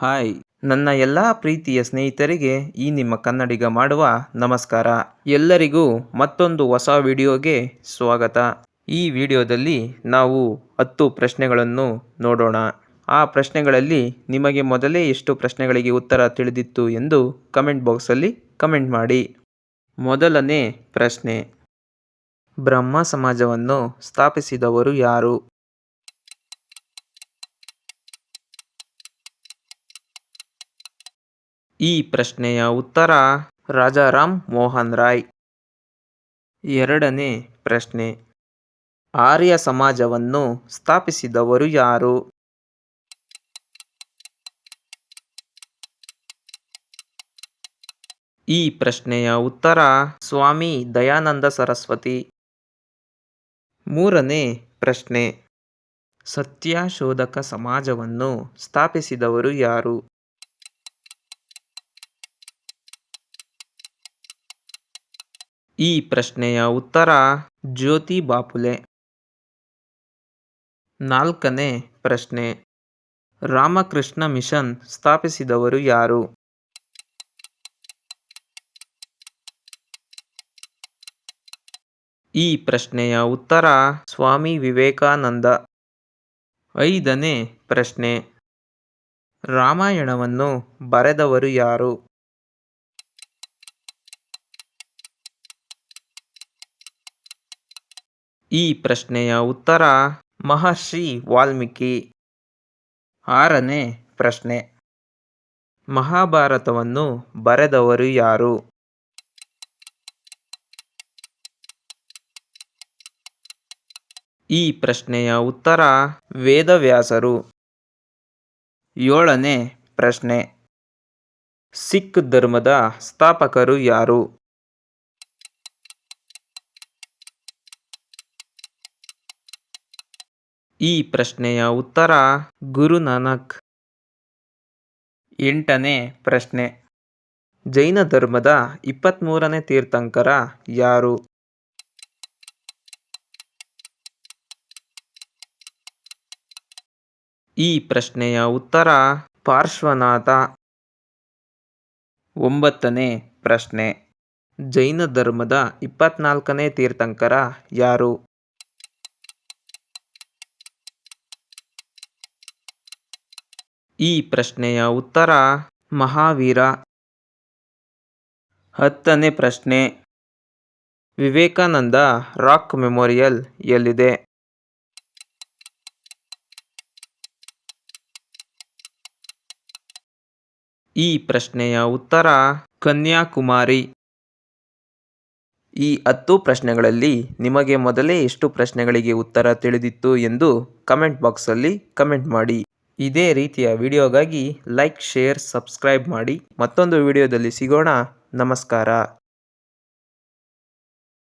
Hi, ನನ್ನ ಎಲ್ಲ ಪ್ರೀತಿಯ ಸ್ನೇಹಿತರಿಗೆ ಈ ನಿಮ್ಮ ಕನ್ನಡಿಗ ಮಾಡುವ ನಮಸ್ಕಾರ. ಎಲ್ಲರಿಗೂ ಮತ್ತೊಂದು ಹೊಸ ವಿಡಿಯೋಗೆ ಸ್ವಾಗತ. ಈ ವಿಡಿಯೋದಲ್ಲಿ ನಾವು 10 ಪ್ರಶ್ನೆಗಳನ್ನು ನೋಡೋಣ. ಆ ಪ್ರಶ್ನೆಗಳಲ್ಲಿ ನಿಮಗೆ ಮೊದಲೇ ಎಷ್ಟು ಪ್ರಶ್ನೆಗಳಿಗೆ ಉತ್ತರ ತಿಳಿದಿತ್ತು ಎಂದು ಕಮೆಂಟ್ ಬಾಕ್ಸಲ್ಲಿ ಕಮೆಂಟ್ ಮಾಡಿ. ಮೊದಲನೇ ಪ್ರಶ್ನೆ, ಬ್ರಹ್ಮ ಸಮಾಜವನ್ನು ಸ್ಥಾಪಿಸಿದವರು ಯಾರು? ಈ ಪ್ರಶ್ನೆಯ ಉತ್ತರ ರಾಜಾರಾಮ್ ಮೋಹನ್ ರಾಯ್. ಎರಡನೇ ಪ್ರಶ್ನೆ, ಆರ್ಯ ಸಮಾಜವನ್ನು ಸ್ಥಾಪಿಸಿದವರು ಯಾರು? ಈ ಪ್ರಶ್ನೆಯ ಉತ್ತರ ಸ್ವಾಮಿ ದಯಾನಂದ ಸರಸ್ವತಿ. ಮೂರನೇ ಪ್ರಶ್ನೆ, ಸತ್ಯಶೋಧಕ ಸಮಾಜವನ್ನು ಸ್ಥಾಪಿಸಿದವರು ಯಾರು? ಈ ಪ್ರಶ್ನೆಯ ಉತ್ತರ ಜ್ಯೋತಿ ಬಾಪುಲೆ. ನಾಲ್ಕನೇ ಪ್ರಶ್ನೆ, ರಾಮಕೃಷ್ಣ ಮಿಷನ್ ಸ್ಥಾಪಿಸಿದವರು ಯಾರು? ಈ ಪ್ರಶ್ನೆಯ ಉತ್ತರ ಸ್ವಾಮಿ ವಿವೇಕಾನಂದ. ಐದನೇ ಪ್ರಶ್ನೆ, ರಾಮಾಯಣವನ್ನು ಬರೆದವರು ಯಾರು? ಈ ಪ್ರಶ್ನೆಯ ಉತ್ತರ ಮಹರ್ಷಿ ವಾಲ್ಮೀಕಿ. ಆರನೇ ಪ್ರಶ್ನೆ, ಮಹಾಭಾರತವನ್ನು ಬರೆದವರು ಯಾರು? ಈ ಪ್ರಶ್ನೆಯ ಉತ್ತರ ವೇದವ್ಯಾಸರು. ಏಳನೇ ಪ್ರಶ್ನೆ, ಸಿಖ್ ಧರ್ಮದ ಸ್ಥಾಪಕರು ಯಾರು? ಈ ಪ್ರಶ್ನೆಯ ಉತ್ತರ ಗುರುನಾನಕ್. ಎಂಟನೇ ಪ್ರಶ್ನೆ, ಜೈನ ಧರ್ಮದ 23ನೇ ತೀರ್ಥಂಕರ ಯಾರು? ಈ ಪ್ರಶ್ನೆಯ ಉತ್ತರ ಪಾರ್ಶ್ವನಾಥ. ಒಂಬತ್ತನೇ ಪ್ರಶ್ನೆ, ಜೈನ ಧರ್ಮದ 24ನೇ ತೀರ್ಥಂಕರ ಯಾರು? ಈ ಪ್ರಶ್ನೆಯ ಉತ್ತರ ಮಹಾವೀರ. ಹತ್ತನೇ ಪ್ರಶ್ನೆ, ವಿವೇಕಾನಂದ ರಾಕ್ ಮೆಮೋರಿಯಲ್ ಎಲ್ಲಿದೆ? ಈ ಪ್ರಶ್ನೆಯ ಉತ್ತರ ಕನ್ಯಾಕುಮಾರಿ. ಈ 10 ಪ್ರಶ್ನೆಗಳಲ್ಲಿ ನಿಮಗೆ ಮೊದಲೇ ಎಷ್ಟು ಪ್ರಶ್ನೆಗಳಿಗೆ ಉತ್ತರ ತಿಳಿದಿತ್ತು ಎಂದು ಕಮೆಂಟ್ ಬಾಕ್ಸಲ್ಲಿ ಕಮೆಂಟ್ ಮಾಡಿ. ಇದೇ ರೀತಿಯ ವಿಡಿಯೋಗಾಗಿ ಲೈಕ್, ಶೇರ್, ಸಬ್ಸ್ಕ್ರೈಬ್ ಮಾಡಿ. ಮತ್ತೊಂದು ವಿಡಿಯೋದಲ್ಲಿ ಸಿಗೋಣ. ನಮಸ್ಕಾರ.